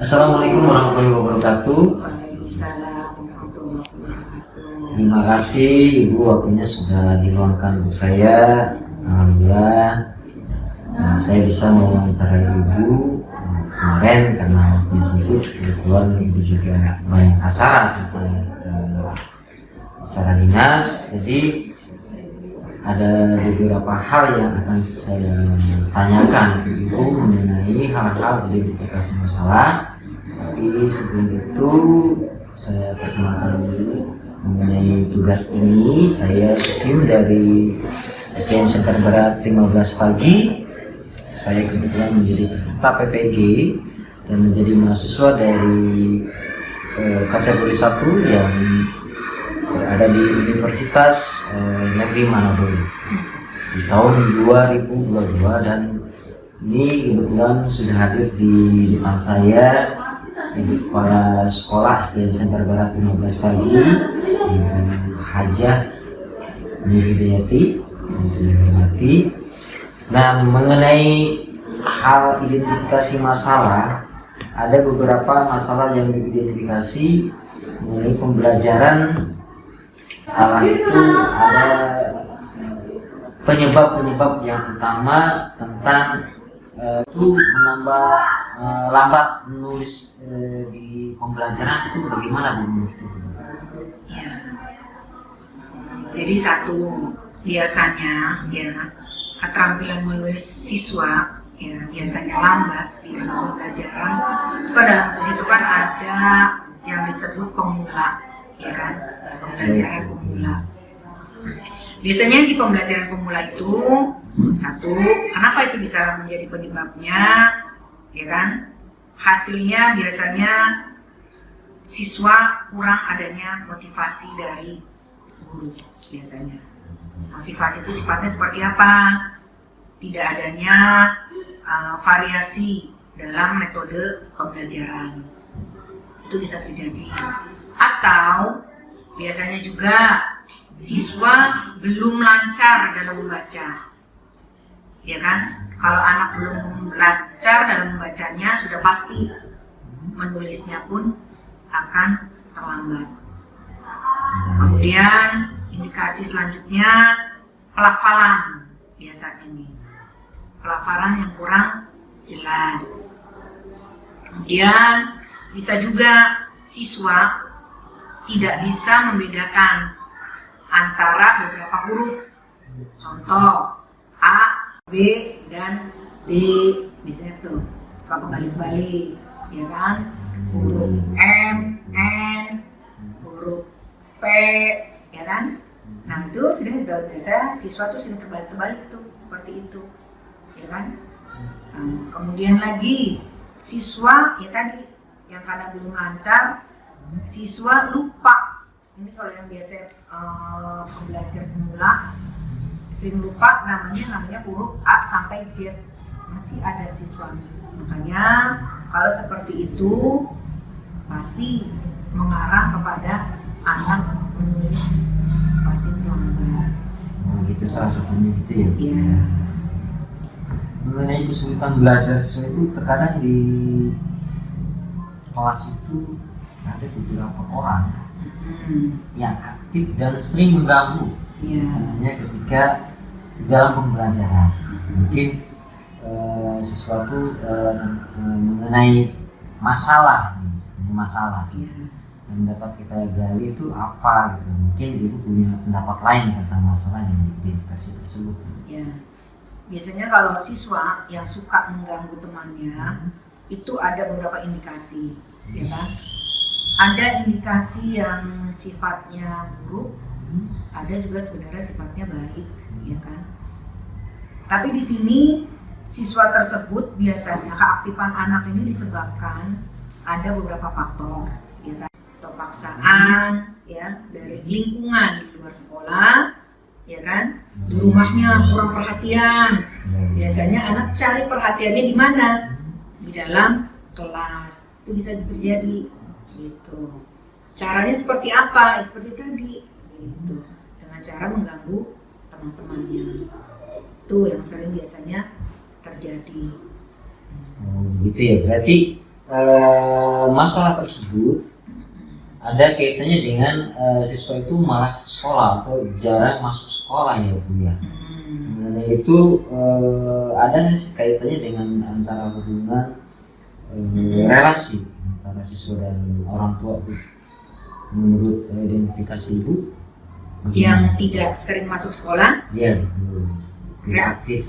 Assalamualaikum warahmatullahi wabarakatuh. Waalaikumsalam warahmatullahi wabarakatuh. Terima kasih Ibu, waktunya sudah diluangkan untuk saya. Alhamdulillah saya bisa mewawancarai Ibu kemarin karena waktunya sempit. Kebetulan Ibu juga banyak acara acara dinas, jadi ada beberapa hal yang akan saya tanyakan ke Ibu mengenai hal-hal identifikasi masalah. Tapi sebelum itu saya perkenalkan dulu mengenai tugas ini. Saya Sukim dari SDN Center Barat 15 Pagi. Saya kebetulan menjadi peserta PPG dan menjadi mahasiswa dari kategori 1 yang berada di Universitas Negeri Manado di tahun 2022, dan ini kebetulan sudah hadir di depan saya di kepala sekolah SDN Center Barat 15 Pagi, Ibu Hajah Nurhidayati yang saya hormati. Nah, mengenai hal identifikasi masalah, ada beberapa masalah yang diidentifikasi mengenai pembelajaran. Salah itu ada penyebab-penyebab yang utama tentang itu menambah lambat menulis di pembelajaran itu bagaimana Bu? Ya. Jadi satu, biasanya ya keterampilan menulis siswa ya biasanya lambat di dalam pembelajaran. Itu dalam situ kan ada yang disebut pemula, ya kan, pembelajaran pemula. Biasanya di pembelajaran pemula itu satu, kenapa itu bisa menjadi penyebabnya, ya kan? Hasilnya biasanya siswa kurang adanya motivasi dari guru biasanya. Motivasi itu sifatnya seperti apa? Tidak adanya variasi dalam metode pembelajaran. Itu bisa terjadi. Atau biasanya juga siswa belum lancar dalam membaca, ya kan? Kalau anak belum lancar dalam membacanya, sudah pasti menulisnya pun akan terlambat. Kemudian indikasi selanjutnya pelafalan, biasanya nih pelafalan yang kurang jelas. Kemudian bisa juga siswa tidak bisa membedakan antara beberapa huruf, contoh A, B, dan D, biasanya tuh suka kebalik-balik, ya kan? Huruf M, N, huruf P, ya kan? Nah itu sudah biasa siswa tuh sudah terbalik-terbalik tuh seperti itu, ya kan? Kemudian lagi siswa ya tadi yang karena belum lancar, siswa lupa. Ini kalau yang biasa pembelajar pemula sering lupa namanya huruf A sampai Z, masih ada siswa. Makanya kalau seperti itu pasti mengarah kepada anak menulis pasti terlambat. Oh, itu salah satunya gitu ya. Iya. Mengenai kesulitan belajar siswa itu terkadang di kelas itu ada beberapa orang yang aktif dan sering mengganggu, hanya ketika dalam pembelajaran. Mungkin sesuatu mengenai masalah yang dapat kita gali itu apa gitu. Mungkin Ibu punya pendapat lain tentang masalah yang diidentifikasi tersebut. Ya. Biasanya kalau siswa yang suka mengganggu temannya itu ada beberapa indikasi, ya kan? Ada indikasi yang sifatnya buruk, ada juga sebenarnya sifatnya baik, ya kan? Tapi di sini siswa tersebut biasanya keaktifan anak ini disebabkan ada beberapa faktor, ya kan? Atau paksaan, ya, dari lingkungan di luar sekolah, ya kan? Di rumahnya kurang perhatian. Biasanya anak cari perhatiannya di mana? Di dalam kelas. Itu bisa terjadi. Gitu. Caranya seperti apa? Seperti tadi, gitu. Dengan cara mengganggu teman-temannya. Itu yang sering biasanya terjadi. Oh, gitu ya. Berarti masalah tersebut ada kaitannya dengan siswa itu malas sekolah atau jarang masuk sekolah ya Bu ya. Mengenai itu ada nggak sih kaitannya dengan antara hubungan relasi antara siswa dan orang tua Bu? Menurut identifikasi Ibu? Yang tidak sering masuk sekolah? Iya, tidak aktif.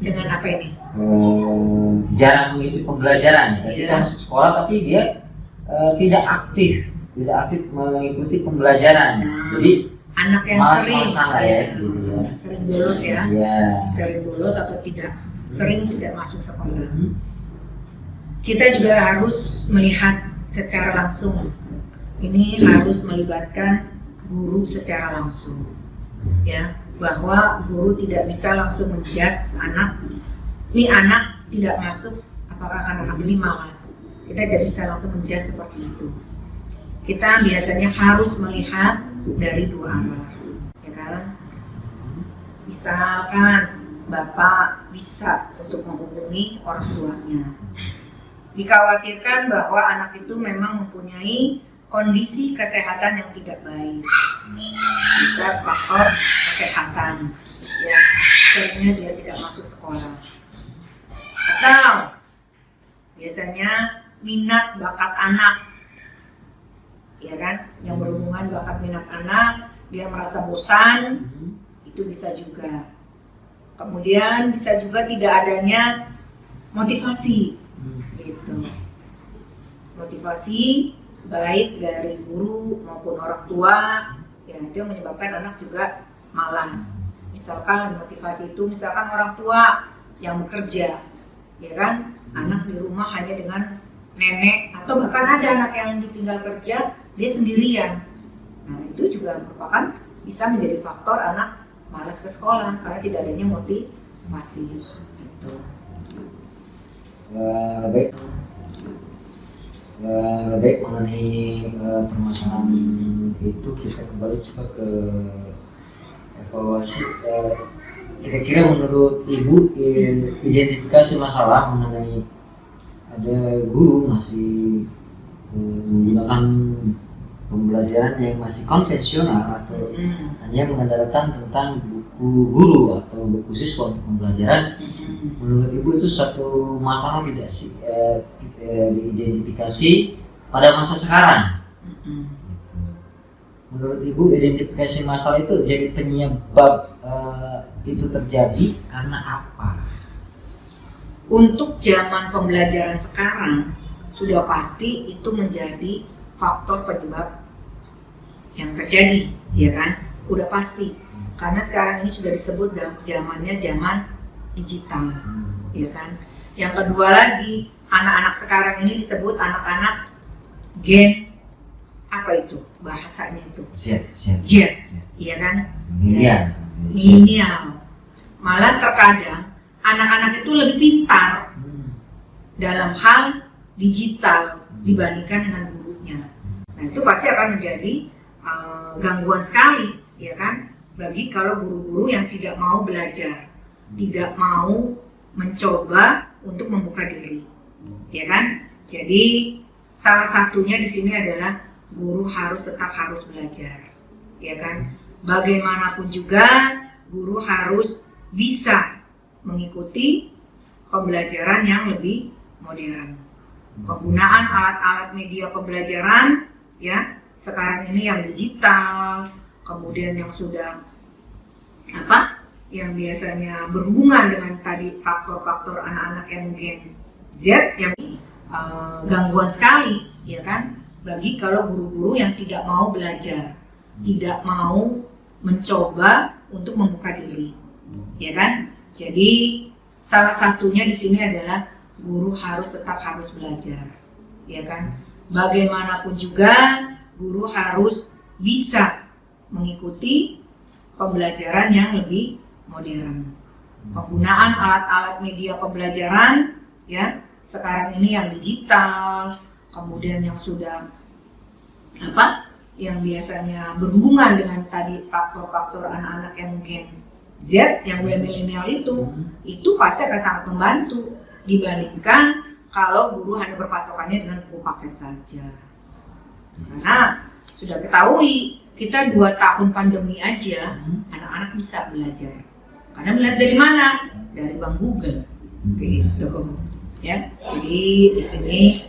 Dengan apa ini? Jarang mengikuti pembelajaran. Ketika masuk sekolah tapi dia tidak aktif mengikuti pembelajaran. Jadi anak yang sering bolos ya, sering bolos atau sering tidak masuk sekolah. Kita juga harus melihat secara langsung. Ini harus melibatkan guru secara langsung, ya, bahwa guru tidak bisa langsung menjudge anak. Ini anak tidak masuk, apakah karena anak ini malas? Kita tidak bisa langsung menjudge seperti itu. Kita biasanya harus melihat dari dua arah, ya kan? Misalkan Bapak bisa untuk menghubungi orang tuanya. Dikhawatirkan bahwa anak itu memang mempunyai kondisi kesehatan yang tidak baik, bisa faktor kesehatan, ya, seringnya dia tidak masuk sekolah, atau biasanya minat bakat anak, ya kan, yang berhubungan bakat minat anak, dia merasa bosan, itu bisa juga. Kemudian bisa juga tidak adanya motivasi, gitu, motivasi baik dari guru maupun orang tua, ya, itu yang menyebabkan anak juga malas. Misalkan motivasi itu, misalkan orang tua yang bekerja, ya kan, anak di rumah hanya dengan nenek, atau bahkan ada anak yang ditinggal kerja dia sendirian. Nah, itu juga merupakan bisa menjadi faktor anak malas ke sekolah karena tidak adanya motivasi. Gitu. Baik, mengenai permasalahan itu kita kembali coba ke evaluasi. Kira-kira menurut Ibu identifikasi masalah mengenai ada guru masih menggunakan pembelajaran yang masih konvensional atau hanya mengandalkan tentang buku guru atau buku siswa untuk pembelajaran. Menurut Ibu itu satu masalah tidak sih diidentifikasi pada masa sekarang? Menurut Ibu identifikasi masalah itu jadi penyebab itu terjadi karena apa? Untuk zaman pembelajaran sekarang sudah pasti itu menjadi faktor penyebab yang terjadi, ya kan? Udah pasti. Karena sekarang ini sudah disebut zamannya zaman digital, ya kan? Yang kedua lagi, anak-anak sekarang ini disebut anak-anak gen apa itu bahasanya itu? Z, iya kan? Milenial. Malah terkadang anak-anak itu lebih pintar dalam hal digital dibandingkan dengan gurunya. Nah, itu pasti akan menjadi gangguan sekali, ya kan? Bagi kalau guru-guru yang tidak mau belajar, tidak mau mencoba untuk membuka diri, ya kan? Jadi salah satunya di sini adalah guru tetap harus belajar, ya kan? Bagaimanapun juga guru harus bisa mengikuti pembelajaran yang lebih modern. Penggunaan alat-alat media pembelajaran, ya, sekarang ini yang digital, kemudian yang sudah yang biasanya berhubungan dengan tadi faktor-faktor anak-anak yang gen Z yang gangguan sekali, ya kan, bagi kalau guru-guru yang tidak mau belajar, tidak mau mencoba untuk membuka diri, ya kan. Jadi salah satunya di sini adalah guru tetap harus belajar, ya kan. Bagaimanapun juga guru harus bisa mengikuti pembelajaran yang lebih modern. Penggunaan alat-alat media pembelajaran, ya, sekarang ini yang digital, kemudian yang sudah yang biasanya berhubungan dengan tadi faktor-faktor anak-anak yang gen Z yang udah milenial itu pasti akan sangat membantu dibandingkan kalau guru hanya berpatokannya dengan buku paket saja. Karena sudah ketahui kita 2 tahun pandemi aja anak-anak bisa belajar. Karena melihat dari mana? Dari Bang Google, gitu. Ya, jadi di sini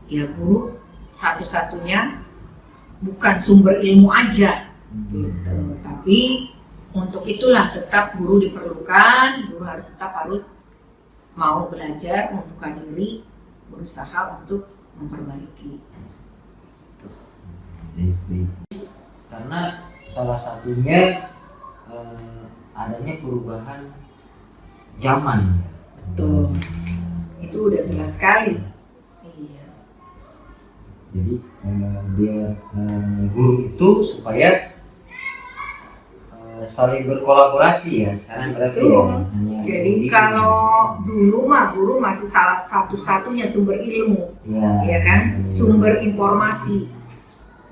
ya guru satu-satunya bukan sumber ilmu aja, gitu. Tapi untuk itulah tetap guru diperlukan. Guru harus mau belajar, membuka diri, berusaha untuk memperbaiki. Karena salah satunya adanya perubahan zaman. Betul. Itu udah jelas sekali. Iya. Jadi biar guru itu supaya saling berkolaborasi ya sekarang berarti ya. Jadi kalau dulu mah guru masih salah satu-satunya sumber ilmu, ya kan? Sumber informasi.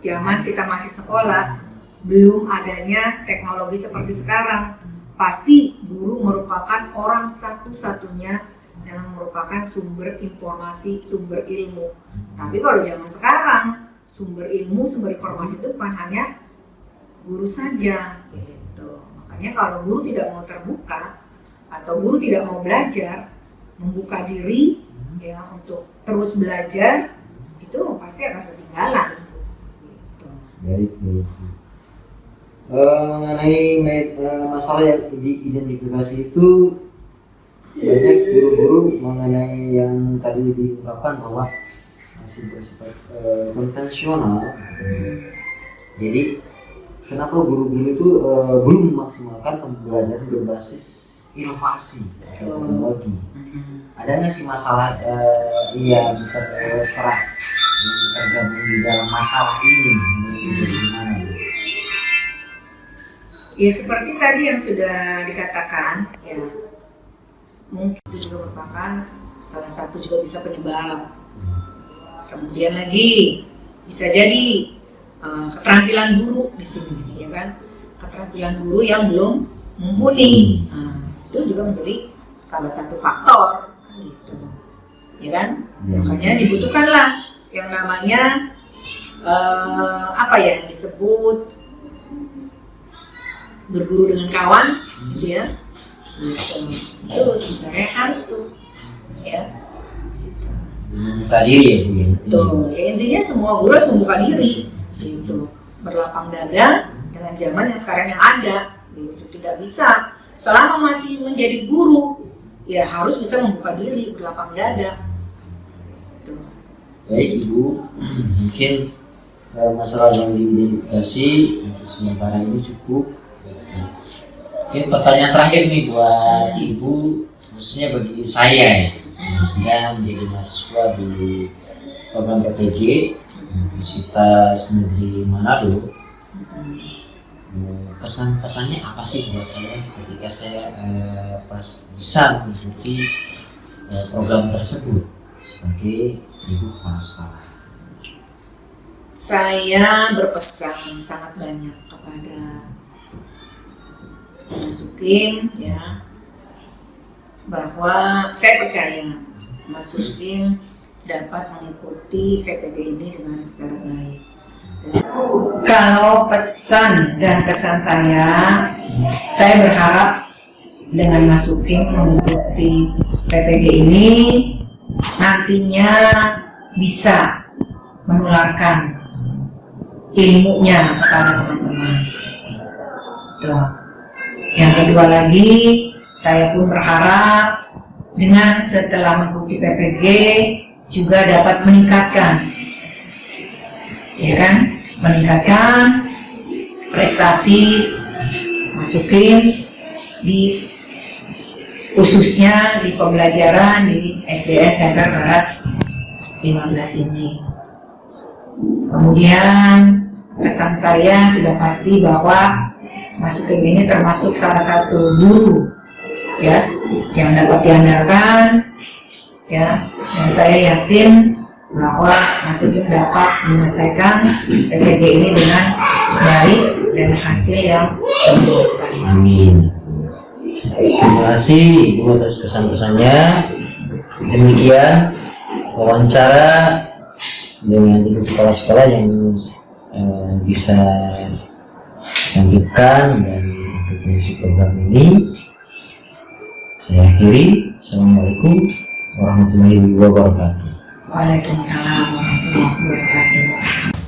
Zaman kita masih sekolah, belum adanya teknologi seperti sekarang. Pasti guru merupakan orang satu-satunya yang merupakan sumber informasi, sumber ilmu. Tapi kalau zaman sekarang, sumber ilmu, sumber informasi itu bukan hanya guru saja. Gitu. Makanya kalau guru tidak mau terbuka atau guru tidak mau belajar, membuka diri ya untuk terus belajar, itu pasti akan ketinggalan. Gitu. Baik. Mengenai masalah yang diidentifikasi itu banyak guru-guru mengenai yang tadi diungkapkan bahwa masih bersifat konvensional. Jadi kenapa guru-guru itu belum memaksimalkan pembelajaran berbasis inovasi atau teknologi? Ada nggak sih masalah yang tergabung di dalam masalah ini? Gimana? Ya seperti tadi yang sudah dikatakan, ya mungkin itu juga merupakan salah satu juga bisa penyebab. Kemudian lagi bisa jadi keterampilan guru di sini, ya kan? Keterampilan guru yang belum mumpuni, itu juga menjadi salah satu faktor, gitu, ya kan? Makanya dibutuhkanlah yang namanya yang disebut berguru dengan kawan, gitu ya. Itu sebenarnya harus tuh, ya. Membuka diri ya Bu. Tuh, ya intinya semua guru harus membuka diri, gitu. Berlapang dada dengan zaman yang sekarang yang ada, gitu. Tidak bisa selama masih menjadi guru, ya harus bisa membuka diri, berlapang dada. Gitu. Baik Ibu, mungkin masalah yang diidentifikasi untuk sementara ini cukup. Ini pertanyaan terakhir nih buat Ibu, khususnya bagi saya yang sedang menjadi mahasiswa di program PPG Universitas Negeri Manado. Pesan-pesannya apa sih buat saya ketika saya pas bisa mengikuti program tersebut sebagai ibu kepala sekolah? Saya berpesan sangat banyak kepada Mas Sukim, ya, bahwa saya percaya Mas Sukim dapat mengikuti PPG ini dengan secara baik. Kalau pesan dan kesan saya berharap dengan Mas Sukim mengikuti PPG ini nantinya bisa menularkan ilmunya kepada teman-teman. Yang kedua lagi, saya pun berharap dengan setelah mengikuti PPG juga dapat meningkatkan, ya kan, meningkatkan prestasi masukin di khususnya di pembelajaran di SDN Center Barat 15 ini. Kemudian pesan saya sudah pasti bahwa Mas Sukim ini termasuk salah satu guru, ya, yang dapat diandalkan, ya, dan saya yakin bahwa Mas Ujung dapat menyelesaikan PTG ini dengan baik dan hasil yang memuaskan. Amin. Terima kasih Ibu atas kesan-kesannya. Demikian wawancara dengan Ibu Kepala Sekolah yang bisa lanjutkan dan untuk mengisi program ini. Saya akhiri. Assalamualaikum warahmatullahi wabarakatuh. Waalaikumsalam warahmatullahi wabarakatuh.